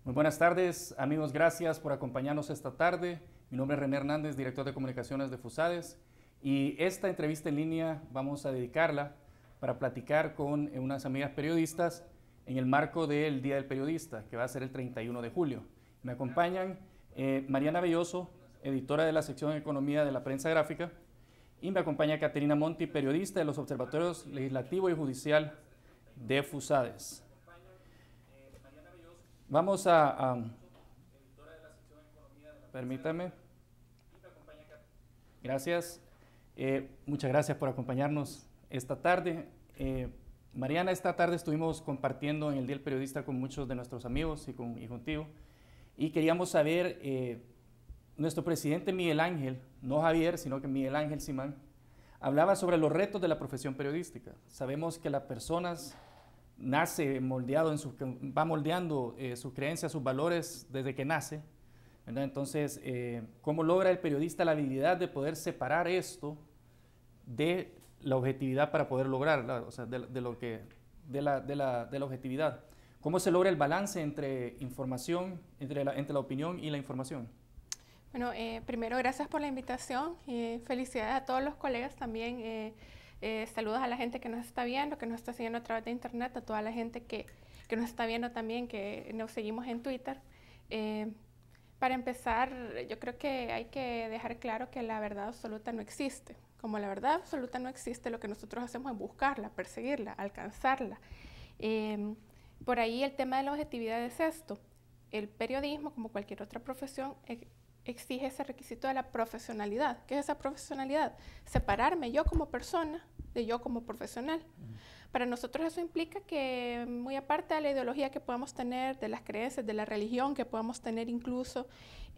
Muy buenas tardes, amigos, gracias por acompañarnos esta tarde. Mi nombre es René Hernández, director de comunicaciones de FUSADES, y esta entrevista en línea vamos a dedicarla para platicar con unas amigas periodistas en el marco del Día del Periodista, que va a ser el 31 de julio. Me acompañan Mariana Belloso, editora de la sección de Economía de la Prensa Gráfica, y me acompaña Caterina Monti, periodista de los Observatorios Legislativo y Judicial de FUSADES. Vamos permítame. Gracias. Muchas gracias por acompañarnos esta tarde. Mariana, esta tarde estuvimos compartiendo en el Día del Periodista con muchos de nuestros amigos y contigo. Y queríamos saber, nuestro presidente Miguel Ángel, no Javier, sino que Miguel Ángel Simán, hablaba sobre los retos de la profesión periodística. Sabemos que las personas nace moldeado, va moldeando sus creencias, sus valores desde que nace, ¿verdad? Entonces, ¿cómo logra el periodista la habilidad de poder separar esto de la objetividad para poder lograrla, o sea, de la objetividad? ¿Cómo se logra el balance entre información, entre la opinión y la información? Bueno, primero gracias por la invitación y felicidades a todos los colegas también. Saludos a la gente que nos está viendo, que nos está siguiendo a través de internet, a toda la gente que nos está viendo también, que nos seguimos en Twitter. Para empezar, yo creo que hay que dejar claro que la verdad absoluta no existe. Como la verdad absoluta no existe, lo que nosotros hacemos es buscarla, perseguirla, alcanzarla. Por ahí el tema de la objetividad es esto. El periodismo, como cualquier otra profesión, exige ese requisito de la profesionalidad. ¿Qué es esa profesionalidad? Separarme yo como persona de yo como profesional. Para nosotros eso implica que, muy aparte de la ideología que podamos tener, de las creencias, de la religión que podamos tener incluso,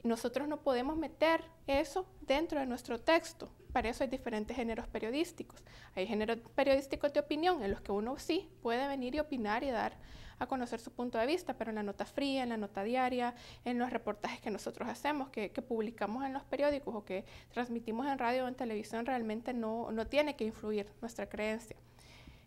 nosotros no podemos meter eso dentro de nuestro texto. Para eso hay diferentes géneros periodísticos. Hay géneros periodísticos de opinión en los que uno sí puede venir y opinar y dar a conocer su punto de vista, pero en la nota fría, en la nota diaria, en los reportajes que nosotros hacemos, que publicamos en los periódicos o que transmitimos en radio o en televisión, realmente no tiene que influir nuestra creencia.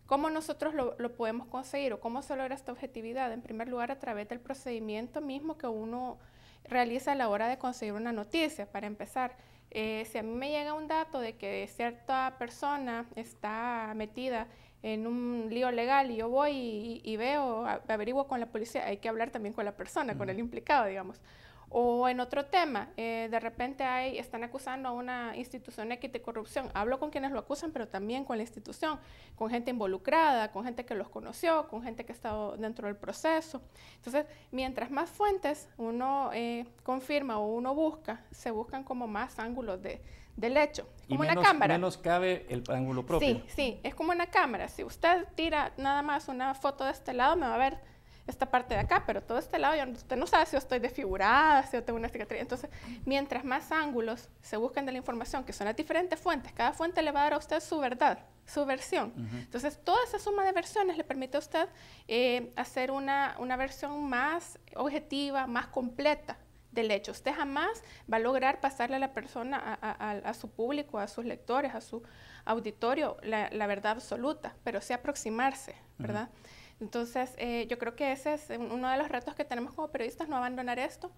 ¿Cómo nosotros lo podemos conseguir o cómo se logra esta objetividad? En primer lugar, a través del procedimiento mismo que uno realiza a la hora de conseguir una noticia. Para empezar, si a mí me llega un dato de que cierta persona está metida en un lío legal y yo voy y veo, averiguo con la policía, hay que hablar también con la persona, con el implicado, digamos. O en otro tema, de repente están acusando a una institución X de corrupción. Hablo con quienes lo acusan, pero también con la institución, con gente involucrada, con gente que los conoció, con gente que ha estado dentro del proceso. Entonces, mientras más fuentes uno confirma o uno busca, se buscan como más ángulos del hecho. Como una cámara. Menos cabe el ángulo propio. Sí, es como una cámara. Si usted tira nada más una foto de este lado, me va a ver esta parte de acá, pero todo este lado, usted no sabe si yo estoy desfigurada, si yo tengo una cicatriz. Entonces, mientras más ángulos se buscan de la información, que son las diferentes fuentes, cada fuente le va a dar a usted su verdad, su versión. Entonces, toda esa suma de versiones le permite a usted hacer una versión más objetiva, más completa del hecho. Usted jamás va a lograr pasarle a la persona, a su público, a sus lectores, a su auditorio, la verdad absoluta, pero sí aproximarse, ¿verdad? Entonces, yo creo que ese es uno de los retos que tenemos como periodistas, no abandonar esto.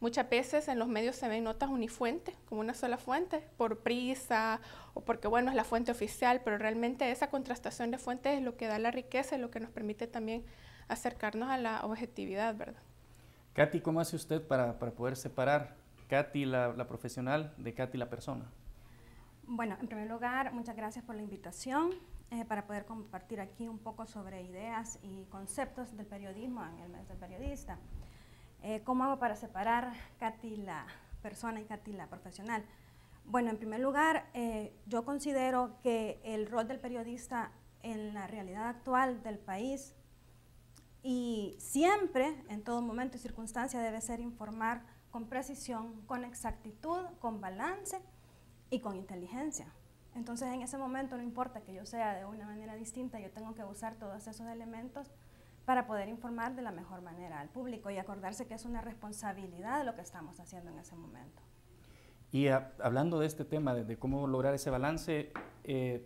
Muchas veces en los medios se ven notas unifuentes, como una sola fuente, por prisa o porque, bueno, es la fuente oficial, pero realmente esa contrastación de fuentes es lo que da la riqueza y lo que nos permite también acercarnos a la objetividad, ¿verdad? Katy, ¿cómo hace usted para poder separar Katy, la profesional, de Katy, la persona? Bueno, en primer lugar, muchas gracias por la invitación para poder compartir aquí un poco sobre ideas y conceptos del periodismo en el mes del periodista. ¿Cómo hago para separar Katy la persona y Katy la profesional? Bueno, en primer lugar, yo considero que el rol del periodista en la realidad actual del país y siempre, en todo momento y circunstancia, debe ser informar con precisión, con exactitud, con balance y con inteligencia. Entonces, en ese momento no importa que yo sea de una manera distinta, yo tengo que usar todos esos elementos para poder informar de la mejor manera al público y acordarse que es una responsabilidad de lo que estamos haciendo en ese momento. Y hablando de este tema, de cómo lograr ese balance,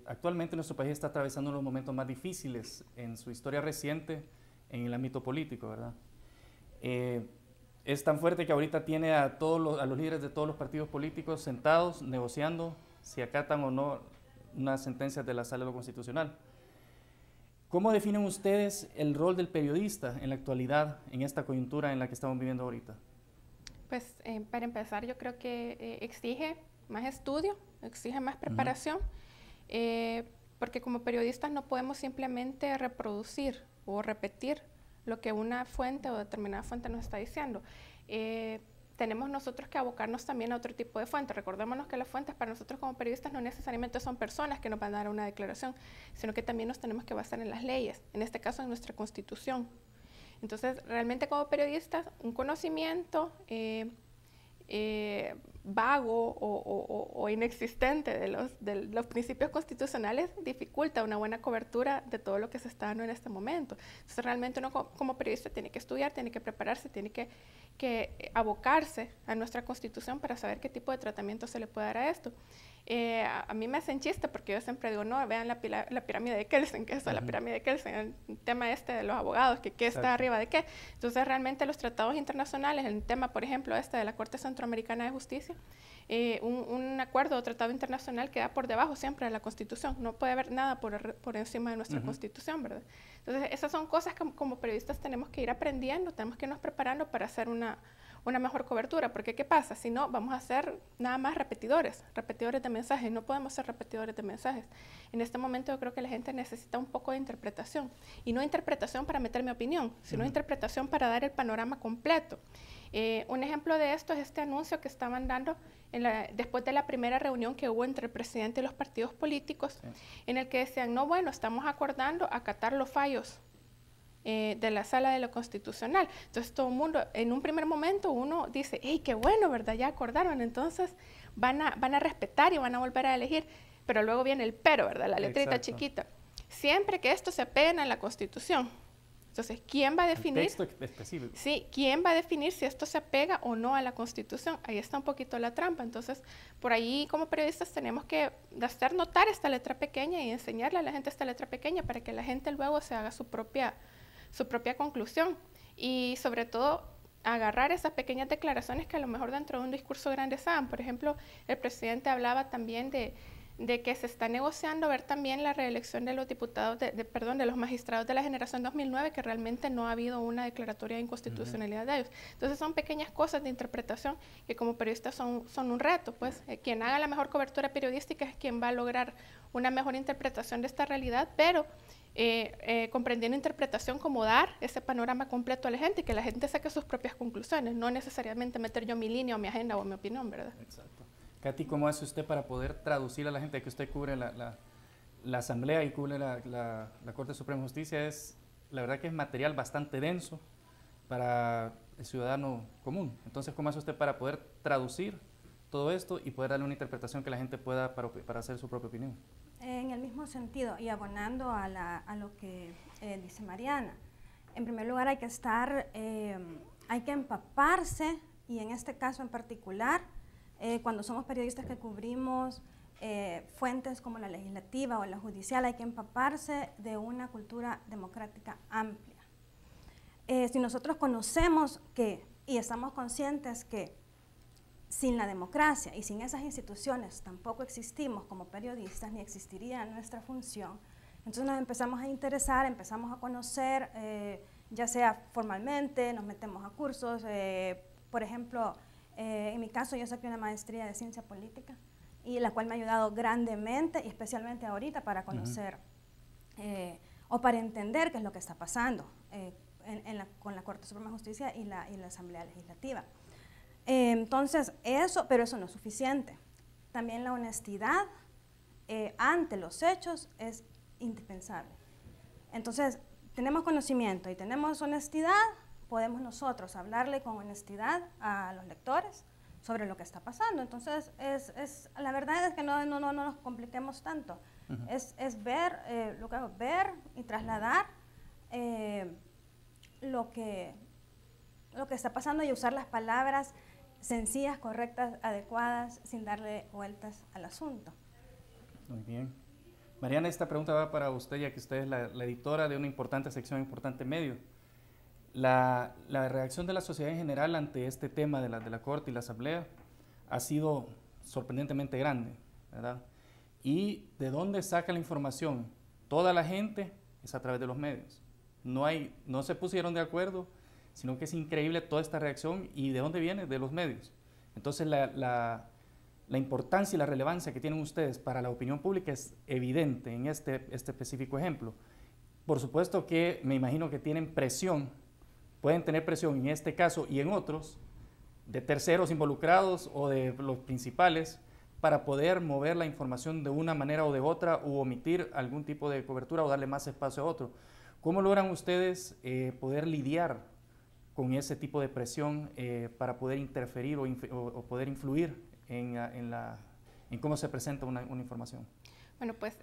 actualmente nuestro país está atravesando unos momentos más difíciles en su historia reciente en el ámbito político, ¿verdad? Es tan fuerte que ahorita tiene a los líderes de todos los partidos políticos sentados negociando si acatan o no unas sentencias de la Sala de lo Constitucional. ¿Cómo definen ustedes el rol del periodista en la actualidad, en esta coyuntura en la que estamos viviendo ahorita? Pues para empezar, yo creo que exige más estudio, exige más preparación, porque como periodistas no podemos simplemente reproducir o repetir lo que una fuente o determinada fuente nos está diciendo. Tenemos nosotros que abocarnos también a otro tipo de fuentes. Recordémonos que las fuentes para nosotros como periodistas no necesariamente son personas que nos van a dar una declaración, sino que también nos tenemos que basar en las leyes, en este caso en nuestra Constitución. Entonces, realmente como periodistas, un conocimiento vago o inexistente de los principios constitucionales dificulta una buena cobertura de todo lo que se está dando en este momento. Entonces, realmente uno como periodista tiene que estudiar, tiene que prepararse, tiene que abocarse a nuestra Constitución para saber qué tipo de tratamiento se le puede dar a esto. A mí me hacen chiste porque yo siempre digo, no, vean la pirámide de Kelsen, que es la pirámide de Kelsen, el tema este de los abogados, que qué está arriba de qué. Entonces, realmente los tratados internacionales, el tema, por ejemplo, este de la Corte Centroamericana de Justicia, un acuerdo o tratado internacional queda por debajo siempre de la Constitución. No puede haber nada por encima de nuestra Constitución, ¿verdad? Entonces, esas son cosas que como periodistas tenemos que ir aprendiendo, tenemos que irnos preparando para hacer una mejor cobertura, porque ¿qué pasa? Si no, vamos a ser nada más repetidores de mensajes, no podemos ser repetidores de mensajes. En este momento yo creo que la gente necesita un poco de interpretación, y no interpretación para meter mi opinión, sino interpretación para dar el panorama completo. Un ejemplo de esto es este anuncio que estaban dando después de la primera reunión que hubo entre el presidente y los partidos políticos, en el que decían, no, bueno, estamos acordando acatar los fallos de la Sala de lo Constitucional. Entonces todo el mundo, en un primer momento uno dice, hey, qué bueno, ¿verdad? Ya acordaron, entonces van a respetar y van a volver a elegir, pero luego viene el pero, ¿verdad? La letrita chiquita. Siempre que esto se apeguen a la Constitución. Entonces, ¿quién va a definir? El texto específico. Sí, ¿quién va a definir si esto se apega o no a la Constitución? Ahí está un poquito la trampa. Entonces, por ahí como periodistas tenemos que hacer notar esta letra pequeña y enseñarle a la gente esta letra pequeña para que la gente luego se haga su propia conclusión, y sobre todo agarrar esas pequeñas declaraciones que a lo mejor dentro de un discurso grande sean. Por ejemplo, el presidente hablaba también de que se está negociando ver también la reelección de los diputados, de los magistrados de la generación 2009, que realmente no ha habido una declaratoria de inconstitucionalidad de ellos. Entonces son pequeñas cosas de interpretación que como periodistas son un reto, pues quien haga la mejor cobertura periodística es quien va a lograr una mejor interpretación de esta realidad, pero comprendiendo interpretación como dar ese panorama completo a la gente y que la gente saque sus propias conclusiones, no necesariamente meter yo mi línea o mi agenda o mi opinión, ¿verdad? Exacto. Katy, ¿cómo hace usted para poder traducir a la gente que usted cubre la Asamblea y cubre la Corte Suprema de Justicia? La verdad que es material bastante denso para el ciudadano común. Entonces, ¿cómo hace usted para poder traducir todo esto y poder darle una interpretación que la gente pueda para hacer su propia opinión? En el mismo sentido, y abonando a lo que dice Mariana, en primer lugar hay que empaparse, y en este caso en particular, cuando somos periodistas que cubrimos fuentes como la legislativa o la judicial, hay que empaparse de una cultura democrática amplia. Si nosotros conocemos y estamos conscientes que sin la democracia y sin esas instituciones tampoco existimos como periodistas, ni existiría nuestra función, entonces nos empezamos a interesar, empezamos a conocer, ya sea formalmente, nos metemos a cursos, por ejemplo, en mi caso yo saqué una maestría de ciencia política, y la cual me ha ayudado grandemente, y especialmente ahorita para conocer o para entender qué es lo que está pasando con la Corte Suprema de Justicia y la Asamblea Legislativa. Entonces, pero eso no es suficiente. También la honestidad ante los hechos es indispensable. Entonces, tenemos conocimiento y tenemos honestidad, podemos nosotros hablarle con honestidad a los lectores sobre lo que está pasando. Entonces, la verdad es que no nos compliquemos tanto. Es ver y trasladar lo que está pasando, y usar las palabras sencillas, correctas, adecuadas, sin darle vueltas al asunto. Muy bien. Mariana, esta pregunta va para usted, ya que usted es la editora de una importante sección, importante medio. la reacción de la sociedad en general ante este tema de la Corte y la Asamblea ha sido sorprendentemente grande, ¿verdad? ¿Y de dónde saca la información? Toda la gente es a través de los medios. No se pusieron de acuerdo, sino que es increíble toda esta reacción. ¿Y de dónde viene? De los medios. Entonces la importancia y la relevancia que tienen ustedes para la opinión pública es evidente en este específico ejemplo. Por supuesto que me imagino que tienen presión, pueden tener presión en este caso y en otros, de terceros involucrados o de los principales, para poder mover la información de una manera o de otra, u omitir algún tipo de cobertura o darle más espacio a otro. ¿Cómo logran ustedes poder lidiar con ese tipo de presión para poder interferir o poder influir en cómo se presenta una información? Bueno, pues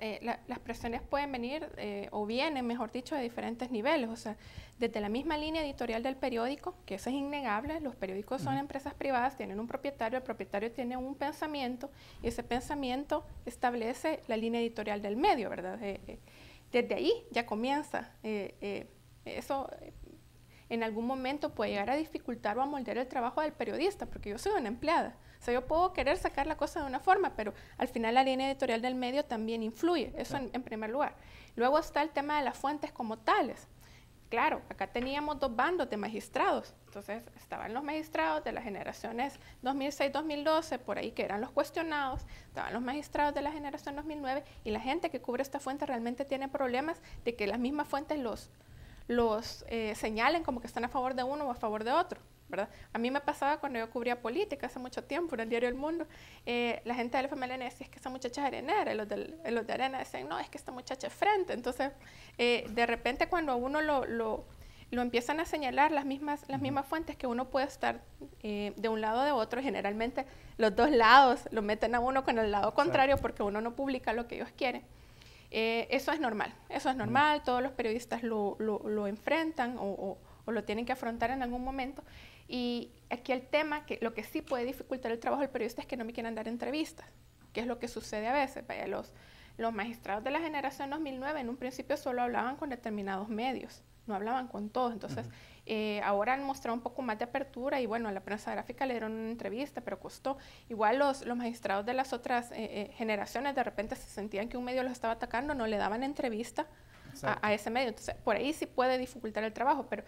las presiones pueden venir o vienen, mejor dicho, de diferentes niveles. O sea, desde la misma línea editorial del periódico, que eso es innegable, los periódicos son empresas privadas, tienen un propietario, el propietario tiene un pensamiento y ese pensamiento establece la línea editorial del medio, ¿verdad? Desde ahí ya comienza. Eso en algún momento puede llegar a dificultar o a moldear el trabajo del periodista, porque yo soy una empleada. O sea, yo puedo querer sacar la cosa de una forma, pero al final la línea editorial del medio también influye, eso en primer lugar. Luego está el tema de las fuentes como tales. Claro, acá teníamos dos bandos de magistrados, entonces estaban los magistrados de las generaciones 2006-2012, por ahí que eran los cuestionados, estaban los magistrados de la generación 2009 y la gente que cubre esta fuente realmente tiene problemas de que las mismas fuentes los señalen como que están a favor de uno o a favor de otro, ¿verdad? A mí me pasaba cuando yo cubría política hace mucho tiempo en el diario El Mundo, la gente del FMLN decía, es que esta muchacha es arenera, y los de Arena decían, no, es que esta muchacha es frente. Entonces, de repente cuando a uno lo empiezan a señalar las mismas fuentes, que uno puede estar de un lado o de otro, generalmente los dos lados lo meten a uno con el lado contrario porque uno no publica lo que ellos quieren. Eso es normal, todos los periodistas lo enfrentan o lo tienen que afrontar en algún momento. Y aquí el tema, que lo que sí puede dificultar el trabajo del periodista es que no me quieran dar entrevistas, que es lo que sucede a veces. Vaya, los magistrados de la generación 2009 en un principio solo hablaban con determinados medios, no hablaban con todos. Entonces, ahora han mostrado un poco más de apertura y bueno, a la prensa gráfica le dieron una entrevista, pero costó. Igual los magistrados de las otras generaciones de repente se sentían que un medio los estaba atacando, no le daban entrevista a ese medio. Entonces, por ahí sí puede dificultar el trabajo, pero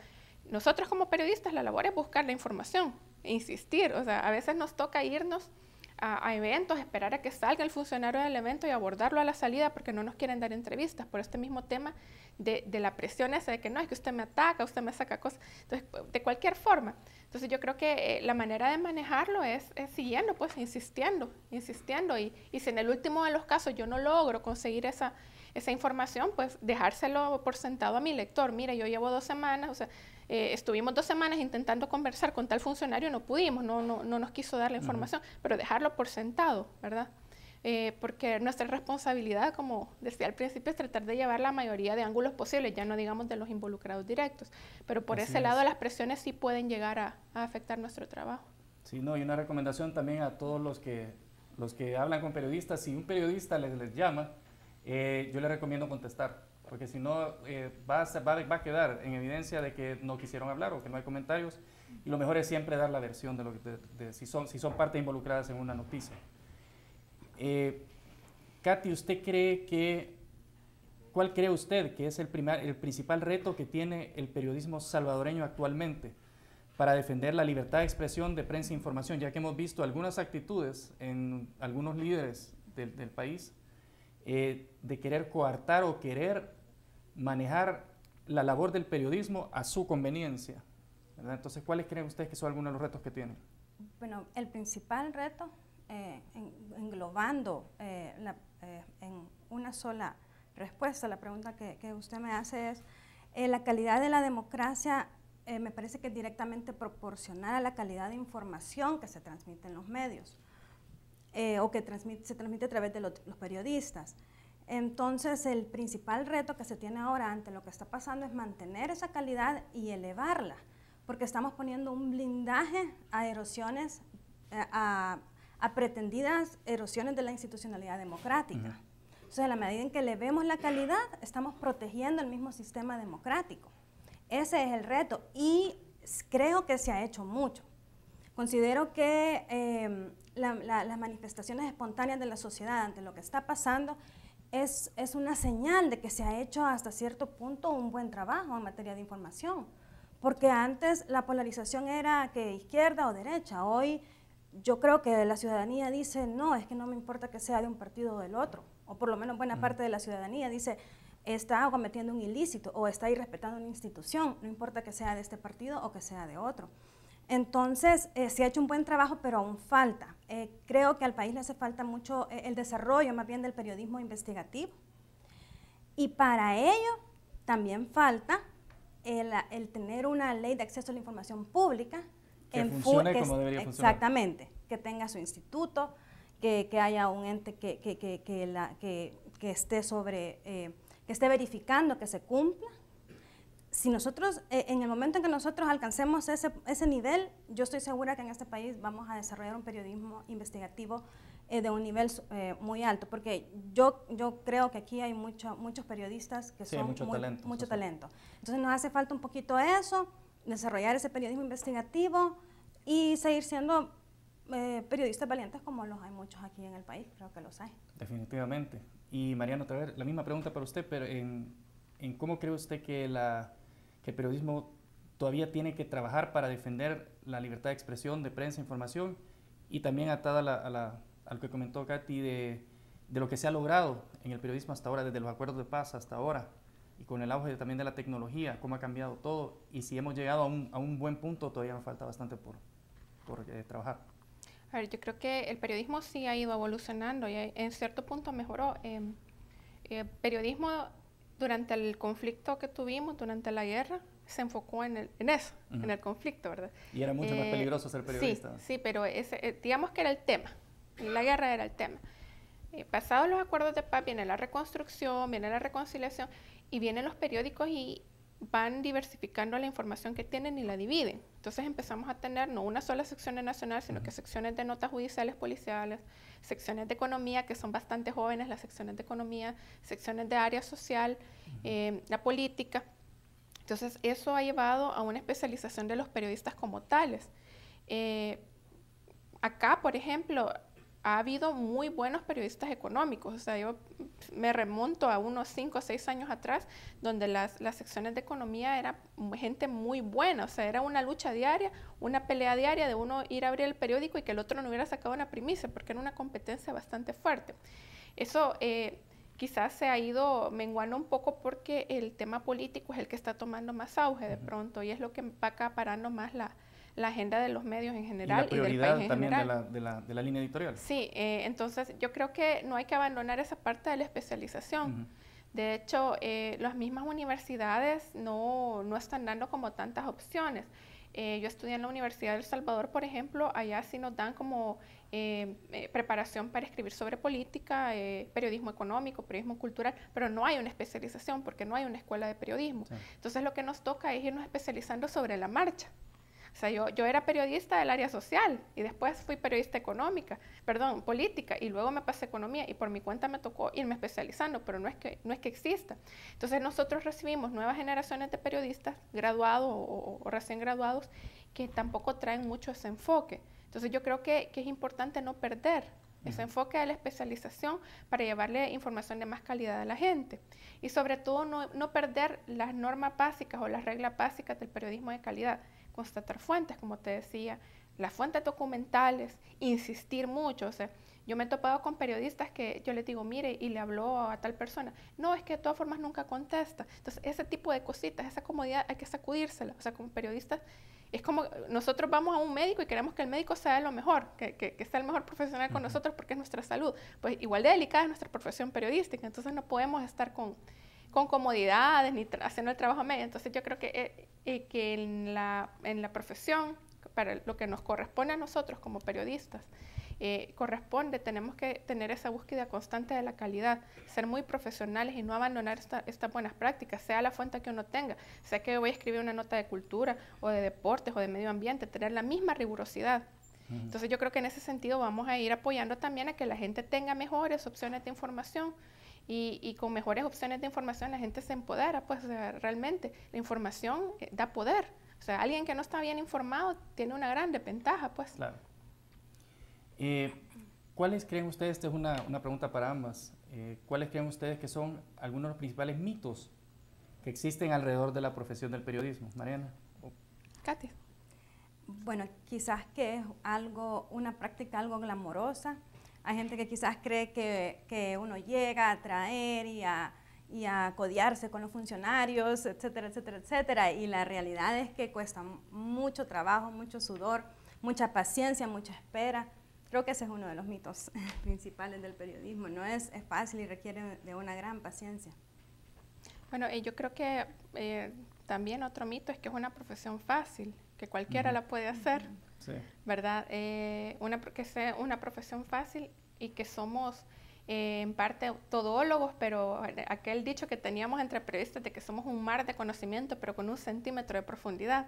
nosotros como periodistas la labor es buscar la información, insistir. O sea, a veces nos toca irnos a eventos, esperar a que salga el funcionario del evento y abordarlo a la salida porque no nos quieren dar entrevistas por este mismo tema de la presión esa de que no, es que usted me ataca, usted me saca cosas. Entonces, de cualquier forma. Entonces, yo creo que la manera de manejarlo es siguiendo, pues, insistiendo. Y si en el último de los casos yo no logro conseguir esa información, pues, dejárselo por sentado a mi lector. Mira, yo llevo 2 semanas, o sea, estuvimos 2 semanas intentando conversar con tal funcionario, no pudimos, no nos quiso dar la información, pero dejarlo por sentado, ¿verdad? Porque nuestra responsabilidad, como decía al principio, es tratar de llevar la mayoría de ángulos posibles, ya no digamos de los involucrados directos, pero por ese lado las presiones sí pueden llegar a afectar nuestro trabajo. Sí, no, y una recomendación también a todos los que hablan con periodistas, si un periodista les llama, yo les recomiendo contestar, porque si no va a quedar en evidencia de que no quisieron hablar o que no hay comentarios, y lo mejor es siempre dar la versión de lo que si son partes involucradas en una noticia. Katy, ¿cuál cree usted que es el principal reto que tiene el periodismo salvadoreño actualmente para defender la libertad de expresión de prensa e información, ya que hemos visto algunas actitudes en algunos líderes del país de querer coartar o querer manejar la labor del periodismo a su conveniencia, ¿verdad? Entonces, ¿cuáles creen ustedes que son algunos de los retos que tienen? Bueno, el principal reto, englobando en una sola respuesta a la pregunta que usted me hace es, la calidad de la democracia me parece que es directamente proporcional a la calidad de información que se transmite en los medios o que se transmite a través de los periodistas. Entonces, el principal reto que se tiene ahora ante lo que está pasando es mantener esa calidad y elevarla, porque estamos poniendo un blindaje a erosiones, a pretendidas erosiones de la institucionalidad democrática. Entonces, en la medida en que elevemos la calidad, estamos protegiendo el mismo sistema democrático. Ese es el reto y creo que se ha hecho mucho. Considero que las manifestaciones espontáneas de la sociedad ante lo que está pasando es una señal de que se ha hecho hasta cierto punto un buen trabajo en materia de información, porque antes la polarización era que izquierda o derecha. Hoy yo creo que la ciudadanía dice, no, es que no me importa que sea de un partido o del otro, o por lo menos buena parte de la ciudadanía dice, está cometiendo un ilícito o está irrespetando una institución, no importa que sea de este partido o que sea de otro. Entonces, se ha hecho un buen trabajo, pero aún falta. Creo que al país le hace falta mucho el desarrollo más bien del periodismo investigativo. Y para ello también falta el tener una ley de acceso a la información pública. Que funcione como debería funcionar. Exactamente, que tenga su instituto, que haya un ente que esté que esté verificando que se cumpla. Si nosotros, en el momento en que nosotros alcancemos ese nivel, yo estoy segura que en este país vamos a desarrollar un periodismo investigativo de un nivel muy alto, porque yo creo que aquí hay muchos periodistas que son mucho talento. Entonces nos hace falta un poquito eso, desarrollar ese periodismo investigativo y seguir siendo periodistas valientes como los hay muchos aquí en el país, creo que los hay. Definitivamente. Y Mariana, otra vez, la misma pregunta para usted, pero en cómo cree usted que el periodismo todavía tiene que trabajar para defender la libertad de expresión, de prensa, información, y también atada a lo que comentó Katy de lo que se ha logrado en el periodismo hasta ahora, desde los acuerdos de paz hasta ahora, y con el auge también de la tecnología, cómo ha cambiado todo, y si hemos llegado a un buen punto, todavía nos falta bastante por trabajar. A ver, yo creo que el periodismo sí ha ido evolucionando y en cierto punto mejoró. Periodismo durante el conflicto que tuvimos, durante la guerra, se enfocó en eso, en el conflicto, ¿verdad? Y era mucho más peligroso ser periodista. Sí, pero digamos que era el tema, la guerra era el tema. Pasados los acuerdos de paz viene la reconstrucción, viene la reconciliación y vienen los periódicos y van diversificando la información que tienen y la dividen. Entonces empezamos a tener no una sola sección de nacional, sino que secciones de notas judiciales, policiales, secciones de economía, que son bastante jóvenes, las secciones de economía, secciones de área social, la política. Entonces eso ha llevado a una especialización de los periodistas como tales. Acá, por ejemplo, ha habido muy buenos periodistas económicos. O sea, yo me remonto a unos 5 o 6 años atrás, donde las secciones de economía era gente muy buena. O sea, era una lucha diaria, una pelea diaria de uno ir a abrir el periódico y que el otro no hubiera sacado una primicia, porque era una competencia bastante fuerte. Eso quizás se ha ido menguando un poco porque el tema político es el que está tomando más auge de pronto y es lo que va acaparando más la agenda de los medios en general y del país en general. Y la prioridad también de la línea editorial. Sí, entonces yo creo que no hay que abandonar esa parte de la especialización. De hecho, las mismas universidades no están dando como tantas opciones. Yo estudié en la Universidad de El Salvador, por ejemplo, allá sí nos dan como preparación para escribir sobre política, periodismo económico, periodismo cultural, pero no hay una especialización porque no hay una escuela de periodismo. Sí. Entonces lo que nos toca es irnos especializando sobre la marcha. O sea, yo era periodista del área social y después fui periodista política y luego me pasé a economía y por mi cuenta me tocó irme especializando, pero no es que exista. Entonces nosotros recibimos nuevas generaciones de periodistas graduados o recién graduados que tampoco traen mucho ese enfoque. Entonces yo creo que es importante no perder ese enfoque de la especialización para llevarle información de más calidad a la gente. Y sobre todo no perder las normas básicas o las reglas básicas del periodismo de calidad. Constatar fuentes, como te decía, las fuentes documentales, insistir mucho. O sea, yo me he topado con periodistas que yo les digo, mire, y le habló a tal persona. No, es que de todas formas nunca contesta. Entonces, ese tipo de cositas, esa comodidad hay que sacudírsela. O sea, como periodistas, es como nosotros vamos a un médico y queremos que el médico sea lo mejor, que sea el mejor profesional con nosotros porque es nuestra salud. Pues igual de delicada es nuestra profesión periodística. Entonces, no podemos estar con comodidades ni haciendo el trabajo medio. Entonces yo creo que en la profesión, para lo que nos corresponde a nosotros como periodistas, tenemos que tener esa búsqueda constante de la calidad, ser muy profesionales y no abandonar estas buenas prácticas, sea la fuente que uno tenga, sea que voy a escribir una nota de cultura o de deportes o de medio ambiente, tener la misma rigurosidad. Entonces yo creo que en ese sentido vamos a ir apoyando también a que la gente tenga mejores opciones de información y con mejores opciones de información la gente se empodera, pues o sea, realmente la información da poder. O sea, alguien que no está bien informado tiene una gran desventaja, pues. Claro. ¿Cuáles creen ustedes, esta es una pregunta para ambas, cuáles creen ustedes que son algunos de los principales mitos que existen alrededor de la profesión del periodismo? Mariana. Katy. Bueno, quizás que es una práctica algo glamorosa. Hay gente que quizás cree que uno llega a atraer y a codearse con los funcionarios, etcétera, etcétera, etcétera. Y la realidad es que cuesta mucho trabajo, mucho sudor, mucha paciencia, mucha espera. Creo que ese es uno de los mitos principales del periodismo. No es fácil y requiere de una gran paciencia. Bueno, yo creo que también otro mito es que es una profesión fácil, que cualquiera la puede hacer, sí, ¿verdad? Que sea una profesión fácil y que somos en parte todólogos, pero aquel dicho que teníamos entre periodistas de que somos un mar de conocimiento, pero con 1 centímetro de profundidad.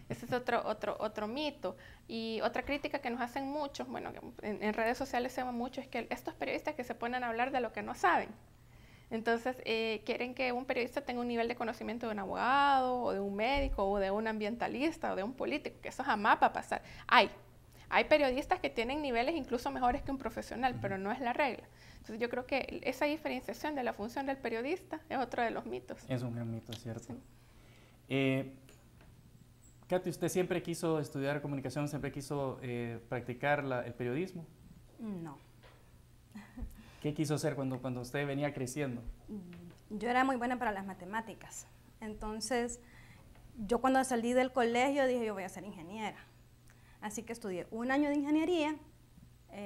Ese es otro mito. Y otra crítica que nos hacen muchos, bueno, en redes sociales se ve mucho, es que estos periodistas que se ponen a hablar de lo que no saben. Entonces, quieren que un periodista tenga un nivel de conocimiento de un abogado, o de un médico, o de un ambientalista, o de un político, que eso jamás va a pasar. Hay periodistas que tienen niveles incluso mejores que un profesional, pero no es la regla. Entonces, yo creo que esa diferenciación de la función del periodista es otro de los mitos. Es un gran mito, ¿cierto? Sí. Katy, ¿usted siempre quiso estudiar comunicación, siempre quiso practicar el periodismo? No. ¿Qué quiso hacer cuando usted venía creciendo? Yo era muy buena para las matemáticas. Entonces, yo cuando salí del colegio dije, yo voy a ser ingeniera. Así que estudié 1 año de ingeniería,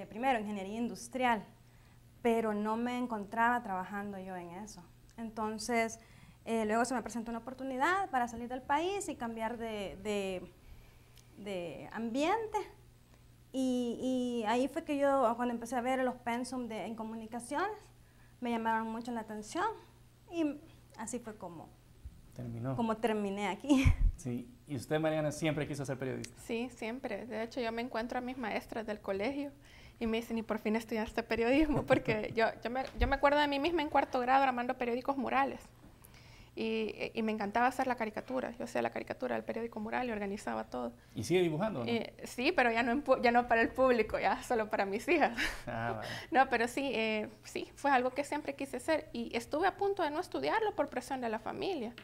primero ingeniería industrial, pero no me encontraba trabajando yo en eso. Entonces, luego se me presentó una oportunidad para salir del país y cambiar de ambiente. Y ahí fue que yo, cuando empecé a ver los pensum en comunicaciones, me llamaron mucho la atención y así fue como terminé aquí. Sí. ¿Y usted, Mariana, siempre quiso ser periodista? Sí, siempre. De hecho, yo me encuentro a mis maestras del colegio y me dicen, y por fin estudiaste periodismo, porque yo me acuerdo de mí misma en 4º grado armando periódicos murales. Y me encantaba hacer la caricatura. Yo hacía la caricatura del periódico mural y organizaba todo. ¿Y sigue dibujando, no? Sí, pero ya no para el público, ya solo para mis hijas. Vale. No, pero sí, fue algo que siempre quise hacer. Y estuve a punto de no estudiarlo por presión de la familia.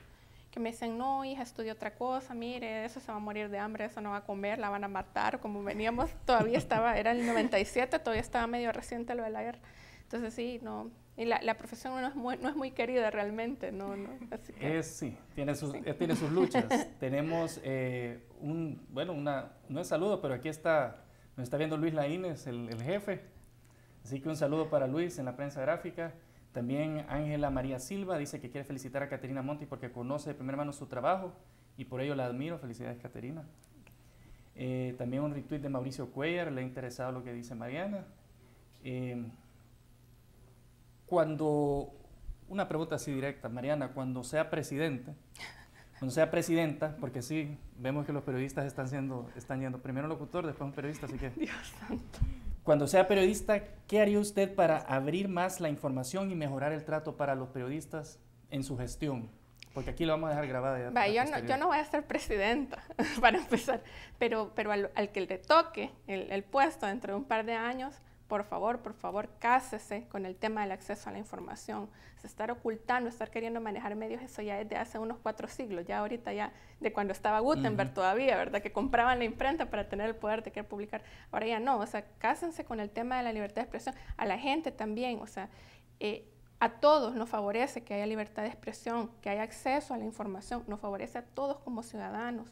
Que me dicen, no, hija, estudia otra cosa, mire, eso se va a morir de hambre, eso no va a comer, la van a matar. Como veníamos, era el 97, todavía estaba medio reciente lo de la guerra. Entonces sí, no. Y la profesión no es muy querida realmente, no. Así que, sí, tiene sus luchas. Tenemos no es saludo, pero aquí nos está viendo Luis Laínez, el jefe. Así que un saludo para Luis en la prensa gráfica. También Ángela María Silva dice que quiere felicitar a Caterina Monti porque conoce de primera mano su trabajo y por ello la admiro. Felicidades, Caterina. También un retweet de Mauricio Cuellar, le ha interesado lo que dice Mariana. Una pregunta así directa, Mariana, cuando sea presidenta, porque sí, vemos que los periodistas están yendo primero locutor, después un periodista, así que... Dios santo. Cuando sea periodista, ¿qué haría usted para abrir más la información y mejorar el trato para los periodistas en su gestión? Porque aquí lo vamos a dejar grabada. Yo no voy a ser presidenta, para empezar, pero al que le toque el puesto dentro de un par de años, por favor, cásese con el tema del acceso a la información. Estar ocultando, estar queriendo manejar medios, eso ya es de hace unos 4 siglos, ya ahorita ya de cuando estaba Gutenberg todavía, ¿verdad? Que compraban la imprenta para tener el poder de querer publicar. Ahora ya no, o sea, cásense con el tema de la libertad de expresión. A la gente también, o sea, a todos nos favorece que haya libertad de expresión, que haya acceso a la información, nos favorece a todos como ciudadanos.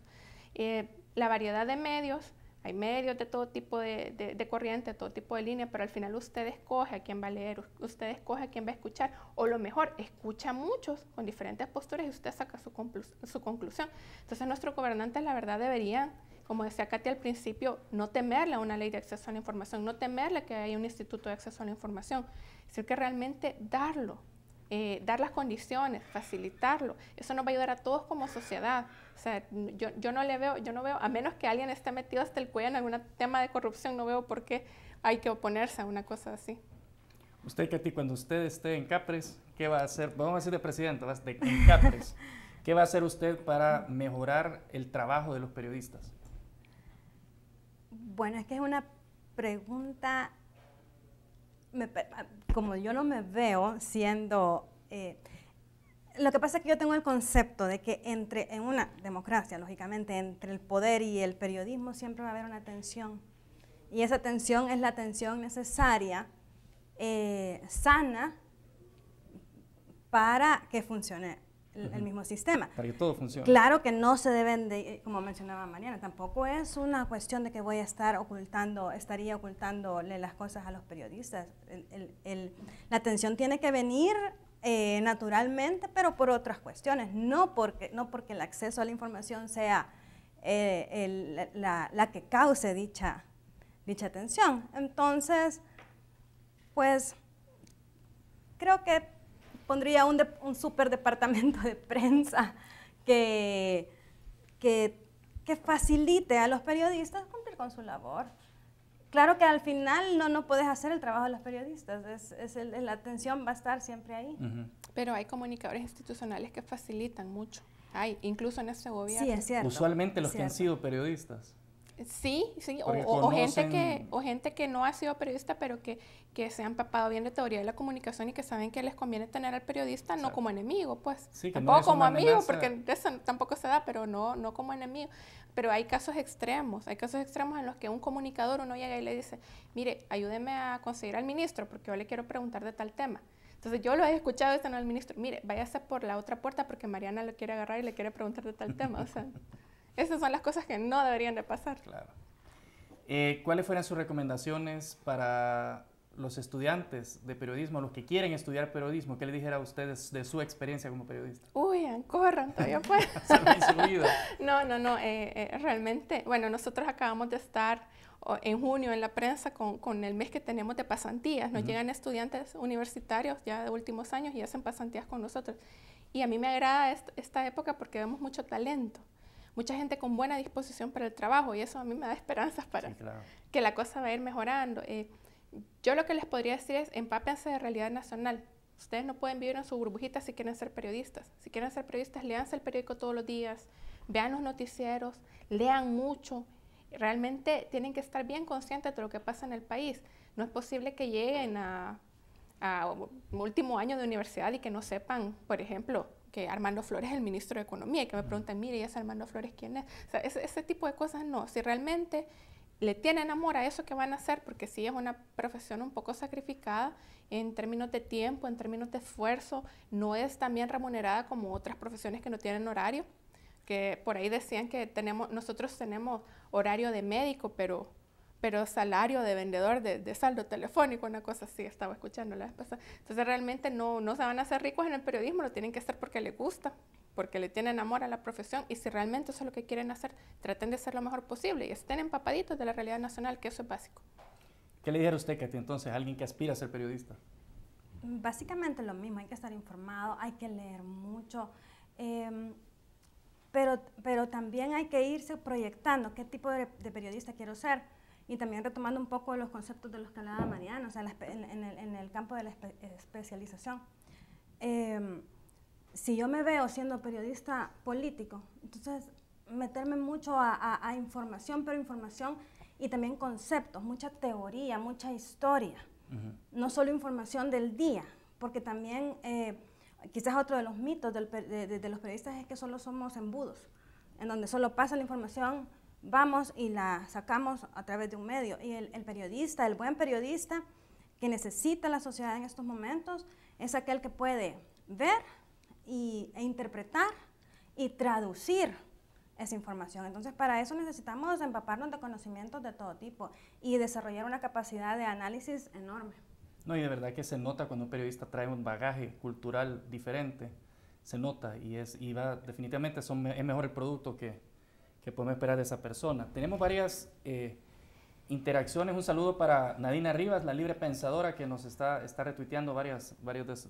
La variedad de medios, hay medios de todo tipo de corriente, de todo tipo de línea, pero al final usted escoge a quién va a leer, usted escoge a quién va a escuchar, o lo mejor, escucha a muchos con diferentes posturas y usted saca su conclusión. Entonces nuestros gobernantes, la verdad, deberían, como decía Katy al principio, no temerle a una ley de acceso a la información, no temerle que haya un instituto de acceso a la información, sino que realmente dar las condiciones, facilitarlo. Eso nos va a ayudar a todos como sociedad. O sea, yo no veo, a menos que alguien esté metido hasta el cuello en algún tema de corrupción, no veo por qué hay que oponerse a una cosa así. Usted, Katy, cuando usted esté en Capres, ¿qué va a hacer? Vamos a decir de presidenta, en Capres. ¿Qué va a hacer usted para mejorar el trabajo de los periodistas? Bueno, es que es una pregunta, como yo no me veo siendo... lo que pasa es que yo tengo el concepto de que en una democracia, lógicamente, entre el poder y el periodismo siempre va a haber una tensión. Y esa tensión es la tensión necesaria, sana, para que funcione el mismo sistema. Para que todo funcione. Claro que no se deben de, como mencionaba Mariana, tampoco es una cuestión de que voy a estaría ocultándole las cosas a los periodistas. La tensión tiene que venir naturalmente, pero por otras cuestiones, no porque el acceso a la información sea la que cause dicha tensión. Entonces, pues, creo que pondría un super departamento de prensa que facilite a los periodistas cumplir con su labor. Claro que al final no puedes hacer el trabajo de los periodistas, la atención va a estar siempre ahí. Pero hay comunicadores institucionales que facilitan mucho, incluso en este gobierno. Sí, es cierto. Usualmente los que han sido periodistas. Sí, o gente que no ha sido periodista, pero que se han empapado bien de teoría de la comunicación y que saben que les conviene tener al periodista no como enemigo, pues. Sí, tampoco no como amigo, amenaza. porque eso tampoco se da, pero no como enemigo. Pero hay casos extremos en los que un comunicador, uno llega y le dice, mire, ayúdeme a conseguir al ministro, porque yo le quiero preguntar de tal tema. Entonces yo lo he escuchado diciendo al ministro, mire, váyase por la otra puerta porque Mariana lo quiere agarrar y le quiere preguntar de tal tema, o sea... Esas son las cosas que no deberían de pasar. Claro. ¿Cuáles fueron sus recomendaciones para los estudiantes de periodismo, los que quieren estudiar periodismo? ¿Qué le dijera a ustedes de su experiencia como periodista? Uy, corran, todavía pueden. No, realmente, bueno, nosotros acabamos de estar en junio en la prensa con el mes que tenemos de pasantías. Nos llegan estudiantes universitarios ya de últimos años y hacen pasantías con nosotros. Y a mí me agrada esta época porque vemos mucho talento. Mucha gente con buena disposición para el trabajo y eso a mí me da esperanzas para que la cosa va a ir mejorando. Yo lo que les podría decir es empápense de realidad nacional. Ustedes no pueden vivir en su burbujita si quieren ser periodistas. Si quieren ser periodistas, léanse el periódico todos los días, vean los noticieros, lean mucho. Realmente tienen que estar bien conscientes de lo que pasa en el país. No es posible que lleguen a último año de universidad y que no sepan, por ejemplo, que Armando Flores es el ministro de Economía y que me preguntan, mire, ¿y ese Armando Flores quién es? O sea, ese tipo de cosas no. Si realmente le tienen amor a eso que van a hacer, porque sí es una profesión un poco sacrificada en términos de tiempo, en términos de esfuerzo, no es tan bien remunerada como otras profesiones que no tienen horario, que por ahí decían que nosotros tenemos horario de médico, pero salario de vendedor de saldo telefónico, una cosa así, estaba escuchando la vez pasada. Entonces realmente no se van a hacer ricos en el periodismo, lo tienen que hacer porque les gusta, porque le tienen amor a la profesión y si realmente eso es lo que quieren hacer, traten de hacer lo mejor posible y estén empapaditos de la realidad nacional, que eso es básico. ¿Qué le dijera usted, Katy, entonces, a alguien que aspira a ser periodista? Básicamente lo mismo, hay que estar informado, hay que leer mucho, pero también hay que irse proyectando qué tipo de periodista quiero ser. Y también retomando un poco los conceptos de los que hablaba Mariana, o sea, en el campo de la especialización. Si yo me veo siendo periodista político, entonces meterme mucho a información, pero información y también conceptos, mucha teoría, mucha historia, no solo información del día, porque también quizás otro de los mitos de los periodistas es que solo somos embudos, en donde solo pasa la información, vamos y la sacamos a través de un medio. Y el periodista, el buen periodista que necesita la sociedad en estos momentos, es aquel que puede ver e interpretar y traducir esa información. Entonces, para eso necesitamos empaparnos de conocimientos de todo tipo y desarrollar una capacidad de análisis enorme. No, y de verdad que se nota cuando un periodista trae un bagaje cultural diferente, se nota definitivamente es mejor el producto que podemos esperar de esa persona. Tenemos varias interacciones. Un saludo para Nadina Rivas, la libre pensadora, que nos está retuiteando varios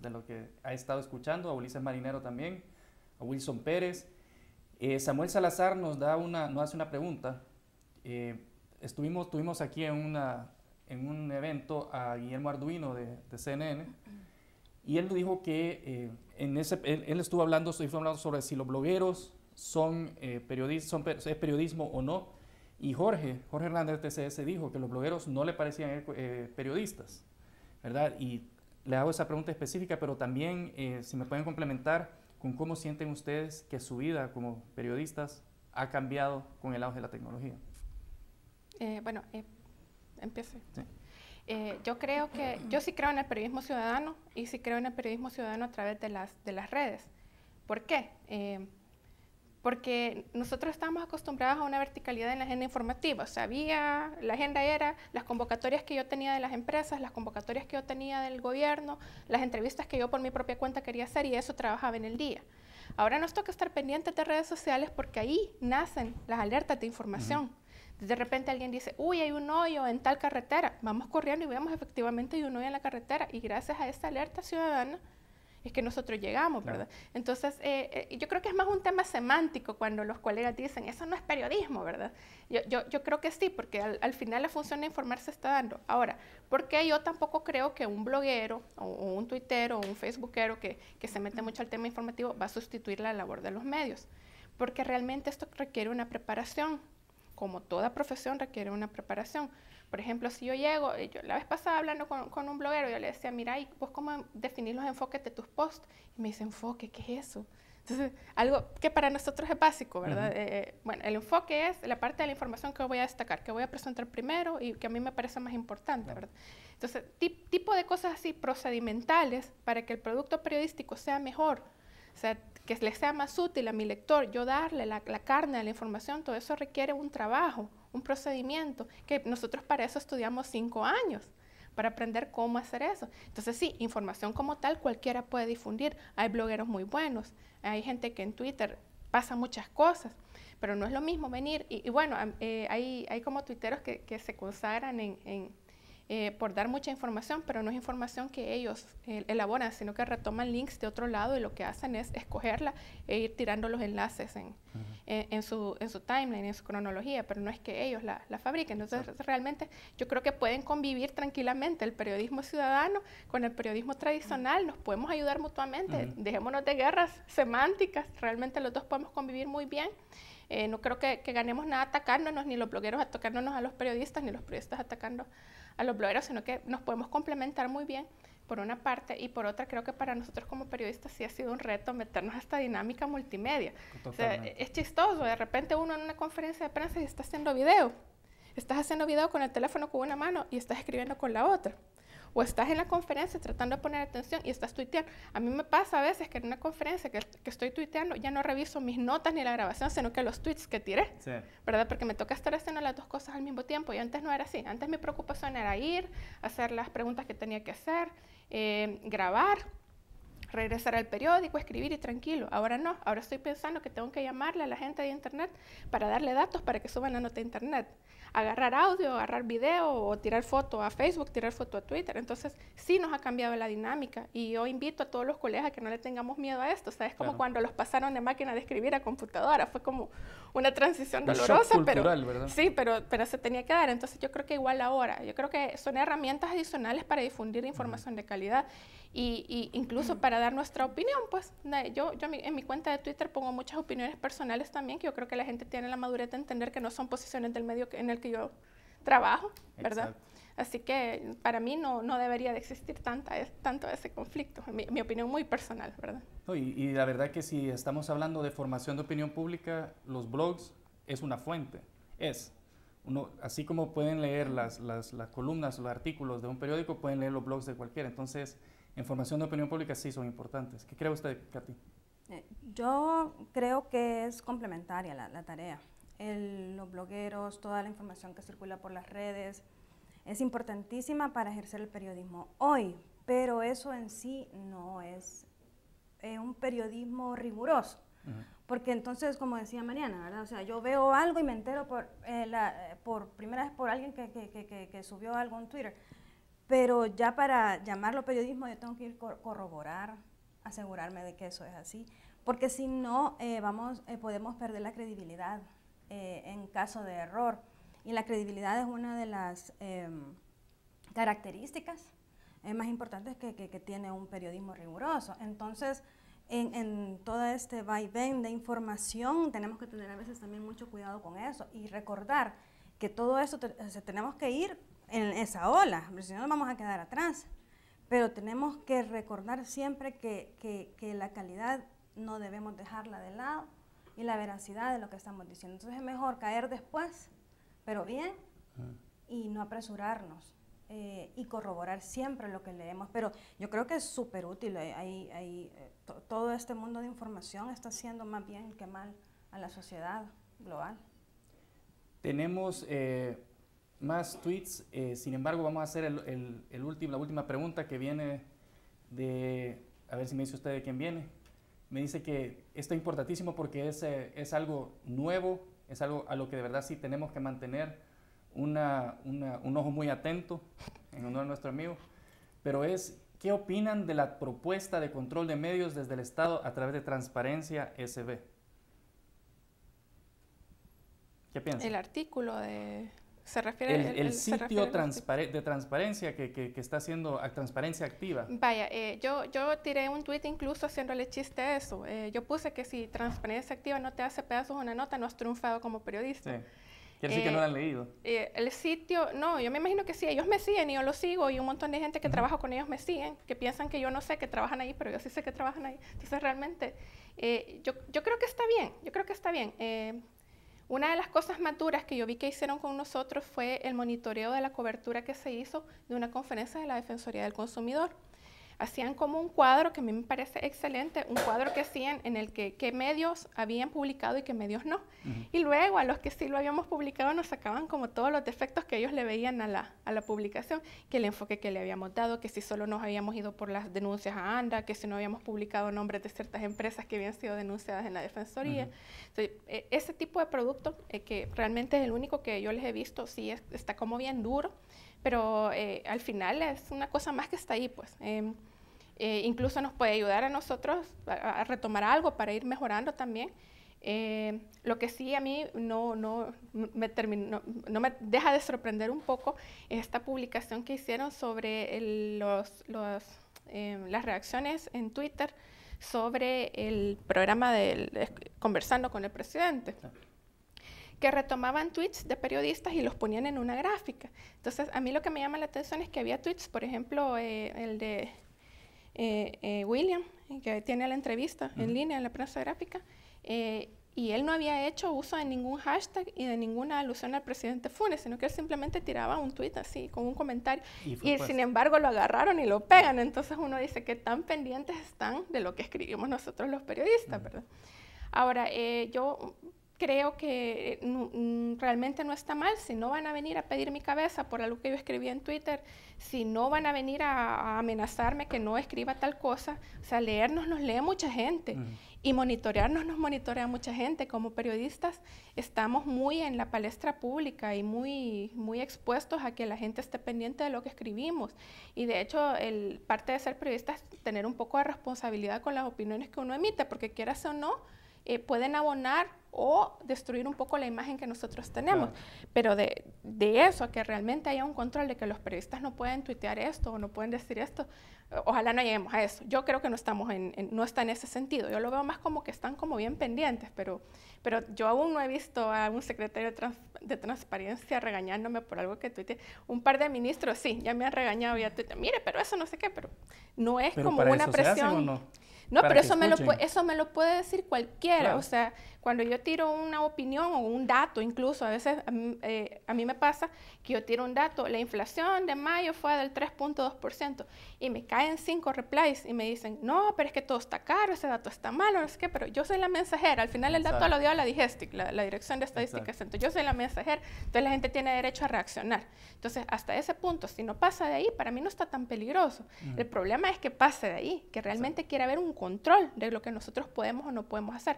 de lo que ha estado escuchando, a Ulises Marinero también, a Wilson Pérez. Samuel Salazar nos hace una pregunta. Tuvimos aquí en en un evento a Guillermo Arduino de CNN, y él dijo que él estuvo hablando sobre si los blogueros son es periodismo o no, y Jorge Hernández de TCS dijo que los blogueros no le parecían periodistas, ¿verdad? Y le hago esa pregunta específica, pero también si me pueden complementar con cómo sienten ustedes que su vida como periodistas ha cambiado con el auge de la tecnología. Empiezo. Sí. Yo sí creo en el periodismo ciudadano y sí creo en el periodismo ciudadano a través de las redes. ¿Por qué? Porque nosotros estamos acostumbrados a una verticalidad en la agenda informativa. O sea, la agenda era las convocatorias que yo tenía de las empresas, las convocatorias que yo tenía del gobierno, las entrevistas que yo por mi propia cuenta quería hacer, y eso trabajaba en el día. Ahora nos toca estar pendientes de redes sociales porque ahí nacen las alertas de información. De repente alguien dice, uy, hay un hoyo en tal carretera. Vamos corriendo y vemos efectivamente hay un hoyo en la carretera, y gracias a esta alerta ciudadana es que nosotros llegamos, ¿verdad? Entonces, yo creo que es más un tema semántico cuando los colegas dicen, eso no es periodismo, ¿verdad? Yo creo que sí, porque al final la función de informar se está dando. Ahora, ¿por qué yo tampoco creo que un bloguero o un tuitero o un facebookero que se mete mucho al tema informativo va a sustituir la labor de los medios? Porque realmente esto requiere una preparación. Como toda profesión requiere una preparación. Por ejemplo, si yo llego, la vez pasada hablando con un bloguero, yo le decía, mira, ¿y vos cómo definís los enfoques de tus posts? Y me dice, enfoque, ¿qué es eso? Entonces, algo que para nosotros es básico, ¿verdad? Bueno, el enfoque es la parte de la información que voy a destacar, que voy a presentar primero y que a mí me parece más importante, ¿verdad? Entonces, tipo de cosas así procedimentales para que el producto periodístico sea mejor, o sea, que le sea más útil a mi lector, yo darle la carne a la información, todo eso requiere un trabajo, un procedimiento, que nosotros para eso estudiamos 5 años, para aprender cómo hacer eso. Entonces sí, información como tal cualquiera puede difundir, hay blogueros muy buenos, hay gente que en Twitter pasa muchas cosas, pero no es lo mismo venir, y bueno, hay como tuiteros que se consagran por dar mucha información, pero no es información que ellos elaboran, sino que retoman links de otro lado y lo que hacen es escogerla e ir tirando los enlaces en su timeline, en su cronología, pero no es que ellos la fabriquen. Entonces, realmente yo creo que pueden convivir tranquilamente el periodismo ciudadano con el periodismo tradicional, nos podemos ayudar mutuamente, dejémonos de guerras semánticas, realmente los dos podemos convivir muy bien. No creo que ganemos nada atacándonos, ni los blogueros atacándonos a los periodistas, ni los periodistas atacando a los blogueros, sino que nos podemos complementar muy bien por una parte, y por otra creo que para nosotros como periodistas sí ha sido un reto meternos a esta dinámica multimedia. O sea, es chistoso, de repente uno en una conferencia de prensa y está haciendo video, estás haciendo video con el teléfono con una mano y estás escribiendo con la otra. O estás en la conferencia tratando de poner atención y estás tuiteando. A mí me pasa a veces que en una conferencia que estoy tuiteando ya no reviso mis notas ni la grabación, sino que los tweets que tiré, ¿verdad? Porque me toca estar haciendo las dos cosas al mismo tiempo, y antes no era así. Antes mi preocupación era ir, hacer las preguntas que tenía que hacer, grabar, regresar al periódico, escribir y tranquilo. Ahora no, ahora estoy pensando que tengo que llamarle a la gente de internet para darle datos para que suban la nota a internet. Agarrar audio, agarrar video, o tirar foto a Facebook, tirar foto a Twitter. Entonces, sí nos ha cambiado la dinámica, y yo invito a todos los colegas a que no le tengamos miedo a esto. O sea, es como cuando los pasaron de máquina de escribir a computadora. Fue como una transición dolorosa, cultural, ¿verdad? Sí, pero se tenía que dar. Entonces, yo creo que igual ahora, yo creo que son herramientas adicionales para difundir información de calidad, y incluso para dar nuestra opinión. Pues yo en mi cuenta de Twitter pongo muchas opiniones personales también, que yo creo que la gente tiene la madurez de entender que no son posiciones del medio en el que yo trabajo, ¿verdad? Exacto. Así que para mí no debería de existir tanto ese conflicto, mi opinión muy personal, ¿verdad? No, y la verdad que si estamos hablando de formación de opinión pública, los blogs es una fuente. Así como pueden leer las columnas o los artículos de un periódico, pueden leer los blogs de cualquiera. Entonces, en formación de opinión pública sí son importantes. ¿Qué cree usted, Katy? Yo creo que es complementaria la tarea. Los blogueros, toda la información que circula por las redes, es importantísima para ejercer el periodismo hoy, pero eso en sí no es un periodismo riguroso. Porque entonces, como decía Mariana, ¿verdad? O sea, yo veo algo y me entero por primera vez por alguien que subió algo en Twitter, pero ya para llamarlo periodismo yo tengo que ir corroborar, asegurarme de que eso es así, porque si no podemos perder la credibilidad en caso de error, y la credibilidad es una de las características más importantes que tiene un periodismo riguroso. Entonces, en todo este vaivén de información, tenemos que tener a veces también mucho cuidado con eso y recordar que todo eso tenemos que ir en esa ola, porque si no nos vamos a quedar atrás. Pero tenemos que recordar siempre que la calidad no debemos dejarla de lado y la veracidad de lo que estamos diciendo. Entonces es mejor caer después, pero bien, y no apresurarnos y corroborar siempre lo que leemos. Pero yo creo que es súper útil. Todo este mundo de información está haciendo más bien que mal a la sociedad global. Tenemos más tweets, sin embargo vamos a hacer la última pregunta que viene de, a ver si me dice usted de quién viene. Me dice que esto es importantísimo porque es algo nuevo, es algo a lo que de verdad sí tenemos que mantener un ojo muy atento, en honor a nuestro amigo, pero es, ¿qué opinan de la propuesta de control de medios desde el Estado a través de Transparencia SB? ¿Qué piensan? El artículo se refiere el sitio de transparencia que está haciendo Transparencia Activa. Vaya, yo tiré un tweet incluso haciéndole chiste a eso. Yo puse que si Transparencia Activa no te hace pedazos una nota, no has triunfado como periodista. Sí. Quiere decir que no lo han leído. El sitio, no, yo me imagino que sí, ellos me siguen y yo los sigo y un montón de gente que trabaja con ellos me siguen, que piensan que yo no sé que trabajan ahí, pero yo sí sé que trabajan ahí. Entonces realmente, yo creo que está bien, Una de las cosas más duras que yo vi que hicieron con nosotros fue el monitoreo de la cobertura que se hizo de una conferencia de la Defensoría del Consumidor. Hacían como un cuadro que a mí me parece excelente, un cuadro que hacían en el que qué medios habían publicado y qué medios no. Y luego a los que sí lo habíamos publicado nos sacaban como todos los defectos que ellos le veían a la publicación, que el enfoque que le habíamos dado, que si solo nos habíamos ido por las denuncias a ANDA, que si no habíamos publicado nombres de ciertas empresas que habían sido denunciadas en la Defensoría. Entonces, ese tipo de producto, que realmente es el único que yo les he visto, sí está como bien duro, pero al final es una cosa más que está ahí, pues. Incluso nos puede ayudar a nosotros a retomar algo para ir mejorando también. Lo que sí a mí no me deja de sorprender un poco es esta publicación que hicieron sobre las reacciones en Twitter sobre el programa de Conversando con el Presidente, que retomaban tweets de periodistas y los ponían en una gráfica. Entonces, a mí lo que me llama la atención es que había tweets, por ejemplo, el de William, que tiene la entrevista en línea en la prensa gráfica, y él no había hecho uso de ningún hashtag y de ninguna alusión al presidente Funes, sino que él simplemente tiraba un tweet así, con un comentario, y sin embargo lo agarraron y lo pegan. Entonces uno dice que tan pendientes están de lo que escribimos nosotros los periodistas, ¿verdad? Ahora, yo creo que realmente no está mal. Si no van a venir a pedir mi cabeza por algo que yo escribí en Twitter, si no van a venir a amenazarme que no escriba tal cosa, o sea, leernos nos lee mucha gente y monitorearnos nos monitorea mucha gente. Como periodistas estamos muy en la palestra pública y muy expuestos a que la gente esté pendiente de lo que escribimos. Y de hecho, parte de ser periodista es tener un poco de responsabilidad con las opiniones que uno emite, porque quieras o no, pueden abonar o destruir un poco la imagen que nosotros tenemos. Claro. Pero de eso, a que realmente haya un control de que los periodistas no pueden tuitear esto o no pueden decir esto, ojalá no lleguemos a eso. Yo creo que no está en ese sentido. Yo lo veo más como que están como bien pendientes, pero yo aún no he visto a un secretario de Transparencia regañándome por algo que tuiteé. Un par de ministros sí, ya me han regañado y ya tuiteé, mire, pero eso no sé qué, pero no es pero como una presión. ¿Se hacen o no? No, pero eso me lo puede decir cualquiera. Claro. O sea, cuando yo tiro una opinión o un dato, incluso a veces a mí me pasa que yo tiro un dato, la inflación de mayo fue del 3.2% y me caen 5 replies y me dicen, no, pero es que todo está caro, ese dato está malo, no sé qué, pero yo soy la mensajera. Al final el dato lo dio la DIGESTIC, la Dirección de Estadística Centro. Yo soy la mensajera, entonces la gente tiene derecho a reaccionar. Entonces, hasta ese punto, si no pasa de ahí, para mí no está tan peligroso. El problema es que pase de ahí, que realmente quiera haber un control de lo que nosotros podemos o no podemos hacer.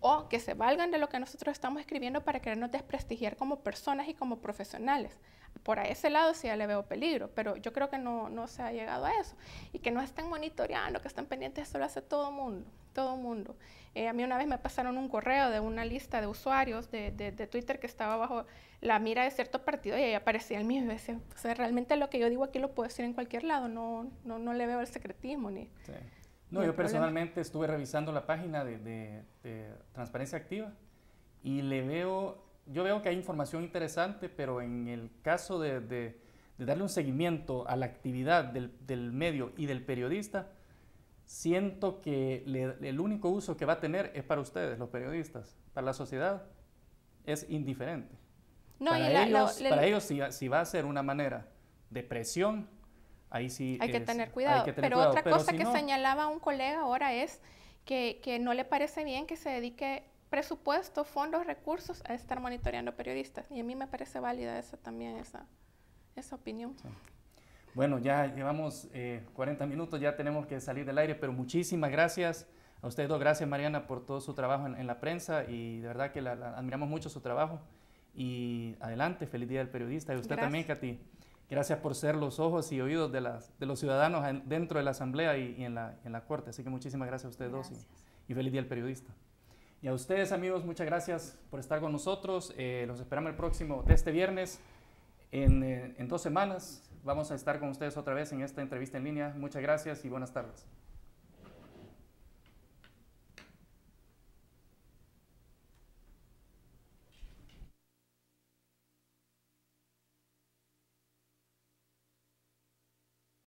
o que se valgan de lo que nosotros estamos escribiendo para querernos desprestigiar como personas y como profesionales. Por ese lado sí ya le veo peligro, pero yo creo que no se ha llegado a eso. Y que no estén monitoreando, que estén pendientes, eso lo hace todo mundo, todo mundo. A mí una vez me pasaron un correo de una lista de usuarios de Twitter que estaba bajo la mira de cierto partido y ahí aparecía el mío y decía, o sea, realmente lo que yo digo aquí lo puedo decir en cualquier lado, no le veo el secretismo ni... Sí. No, yo personalmente estuve revisando la página de Transparencia Activa y yo veo que hay información interesante, pero en el caso de darle un seguimiento a la actividad del medio y del periodista, siento que el único uso que va a tener es para ustedes, los periodistas. Para la sociedad es indiferente. No, para ellos si va a ser una manera de presión, ahí sí hay que tener cuidado. Pero otra cosa que señalaba un colega ahora es que no le parece bien que se dedique presupuesto, fondos, recursos a estar monitoreando periodistas. Y a mí me parece válida esa opinión. Sí. Bueno, ya llevamos 40 minutos, ya tenemos que salir del aire, pero muchísimas gracias a ustedes dos. Gracias, Mariana, por todo su trabajo en la prensa y de verdad que admiramos mucho su trabajo. Y adelante, feliz Día del Periodista. Y usted también, Katy. Gracias por ser los ojos y oídos de los ciudadanos dentro de la Asamblea y en la Corte. Así que muchísimas gracias a ustedes dos y feliz Día del Periodista. Y a ustedes, amigos, muchas gracias por estar con nosotros. Los esperamos el próximo, de este viernes, en 2 semanas. Vamos a estar con ustedes otra vez en esta entrevista en línea. Muchas gracias y buenas tardes.